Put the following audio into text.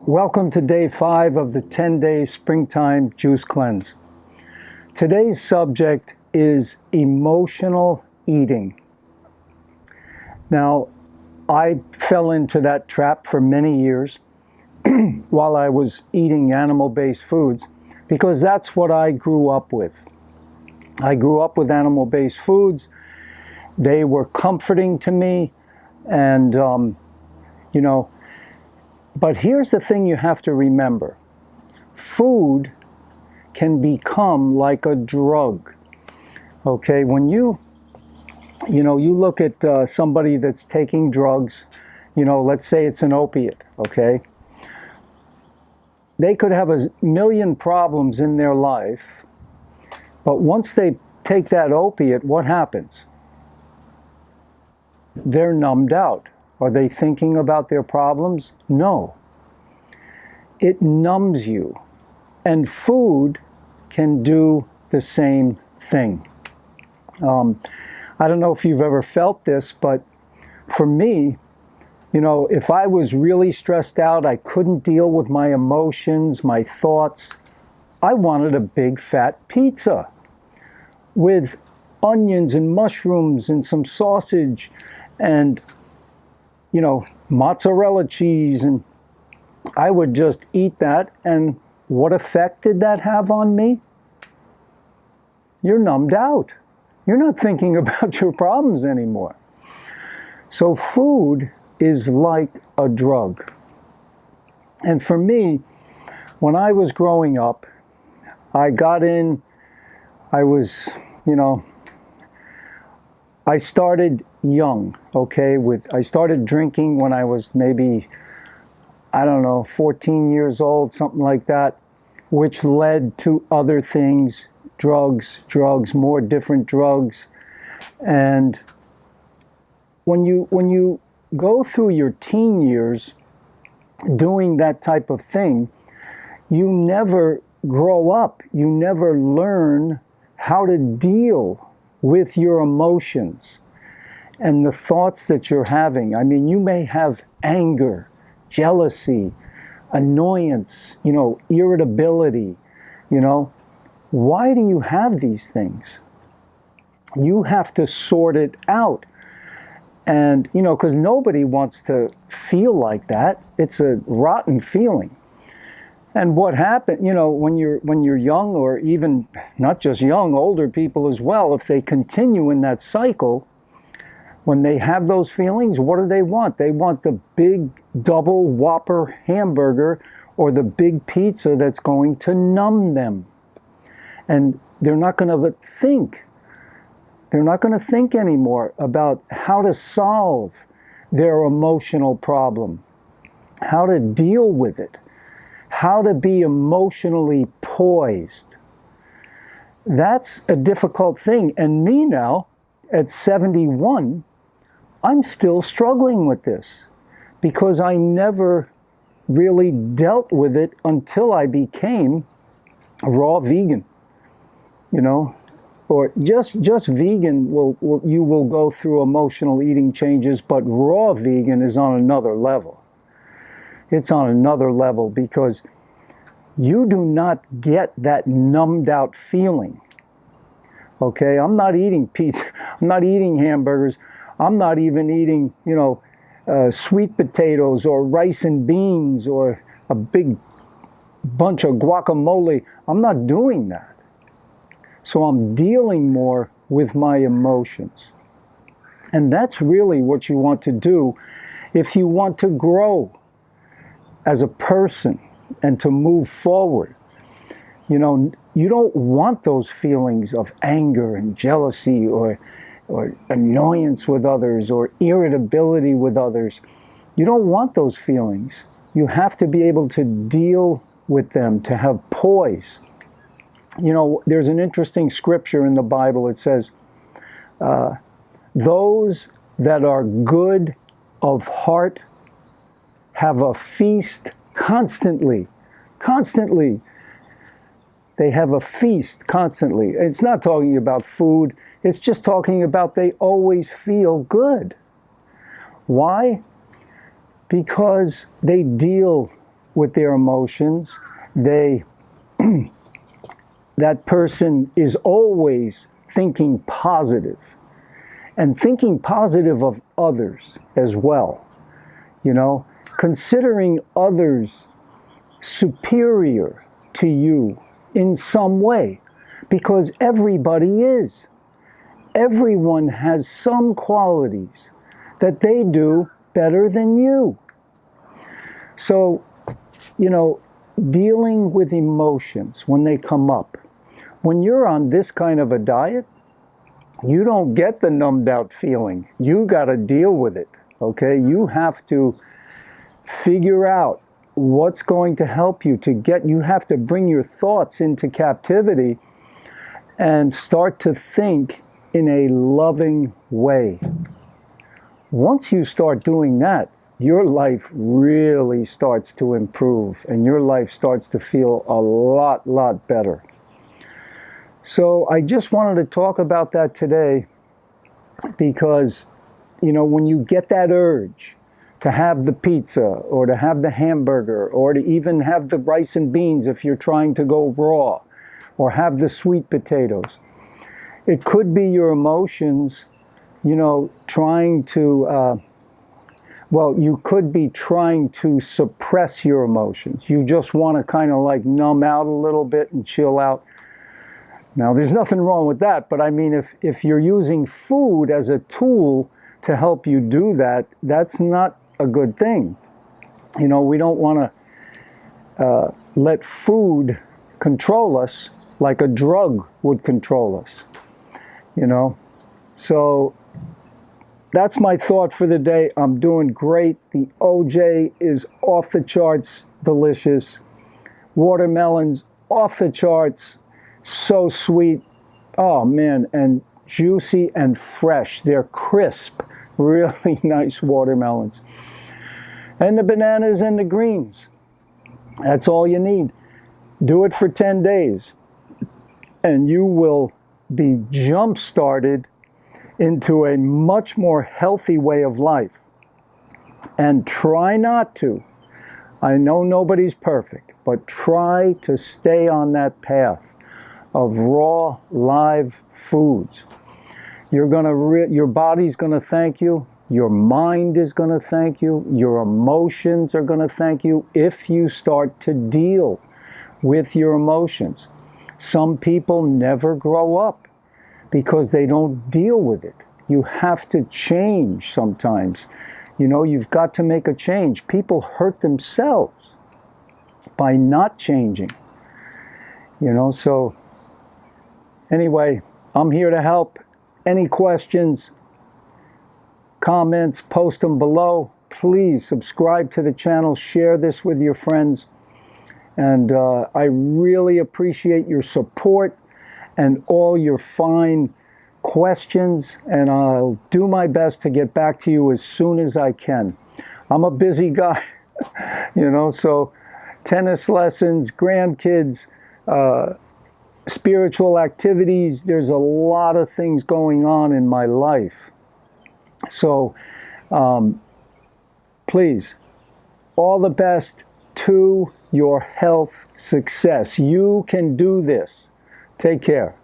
Welcome to day 5 of the 10-day springtime juice cleanse. Today's subject is emotional eating. Now, I fell into that trap for many years while I was eating animal-based foods because that's what I grew up with. I grew up with animal-based foods. They were comforting to me, and but here's the thing you have to remember. Food can become like a drug. Okay, when you look at somebody that's taking drugs, let's say it's an opiate, okay? They could have a million problems in their life, but once they take that opiate, what happens? They're numbed out. Are they thinking about their problems? No. It numbs you. And food can do the same thing. I don't know if you've ever felt this, but for me, if I was really stressed out, I couldn't deal with my emotions, my thoughts, I wanted a big fat pizza with onions and mushrooms and some sausage and mozzarella cheese, and I would just eat that. And what effect did that have on me? You're numbed out. You're not thinking about your problems anymore. So food is like a drug. And for me, when I was growing up, I started young, okay? I started drinking when I was maybe, 14 years old, something like that, which led to other things, drugs, more different drugs. And when you go through your teen years doing that type of thing, you never grow up. You never learn how to deal with your emotions and the thoughts that you're having. I mean, you may have anger, jealousy, annoyance, irritability, Why do you have these things? You have to sort it out. And, because nobody wants to feel like that. It's a rotten feeling. And what happened, when you're young, or even not just young, older people as well, if they continue in that cycle, when they have those feelings, what do they want? They want the big double Whopper hamburger or the big pizza that's going to numb them. And they're not going to think. They're not going to think anymore about how to solve their emotional problem, how to deal with it, how to be emotionally poised. That's a difficult thing. And me now, at 71, I'm still struggling with this because I never really dealt with it until I became a raw vegan, or just vegan. You will go through emotional eating changes, but raw vegan is on another level. It's on another level because you do not get that numbed out feeling. Okay, I'm not eating pizza, I'm not eating hamburgers, I'm not even eating, sweet potatoes or rice and beans or a big bunch of guacamole. I'm not doing that. So I'm dealing more with my emotions. And that's really what you want to do if you want to grow as a person and to move forward. You don't want those feelings of anger and jealousy or annoyance with others or irritability with others. You don't want those feelings. You have to be able to deal with them, to have poise. There's an interesting scripture in the Bible. It says, those that are good of heart have a feast constantly. Constantly. They have a feast constantly. It's not talking about food. It's just talking about they always feel good. Why? Because they deal with their emotions. They, that person is always thinking positive, and thinking positive of others as well. You know, considering others superior to you in some way, because everybody is. Everyone has some qualities that they do better than you. So, you know, dealing with emotions when they come up. When you're on this kind of a diet, you don't get the numbed out feeling. You got to deal with it, okay? You have to figure out what's going to help you to get, you have to bring your thoughts into captivity and start to think in a loving way. Once you start doing that, your life really starts to improve and your life starts to feel a lot better. So I just wanted to talk about that today because, you know, when you get that urge to have the pizza or to have the hamburger or to even have the rice and beans if you're trying to go raw, or have the sweet potatoes, it could be your emotions, you know, trying to, well, you could be trying to suppress your emotions. You just want to kind of like numb out a little bit and chill out. Now, there's nothing wrong with that, but I mean, if you're using food as a tool to help you do that, that's not a good thing. You know, we don't want to let food control us like a drug would control us, you know. So that's my thought for the day. I'm doing great. The OJ is off the charts delicious. Watermelons off the charts, so sweet. Oh man, and juicy and fresh. They're crisp, really nice watermelons. And the bananas and the greens. That's all you need. Do it for 10 days. And you will be jump-started into a much more healthy way of life. And try not to. I know nobody's perfect, but try to stay on that path of raw, live foods. You're gonna your body's gonna thank you. Your mind is gonna thank you. Your emotions are gonna thank you if you start to deal with your emotions. Some people never grow up because they don't deal with it. You have to change sometimes. You know, you've got to make a change. People hurt themselves by not changing. You know, so anyway, I'm here to help. Any questions, comments, post them below. Please subscribe to the channel, share this with your friends. And I really appreciate your support and all your fine questions. And I'll do my best to get back to you as soon as I can. I'm a busy guy, you know, so tennis lessons, grandkids, spiritual activities. There's a lot of things going on in my life. So please, all the best to your health success. You can do this. Take care.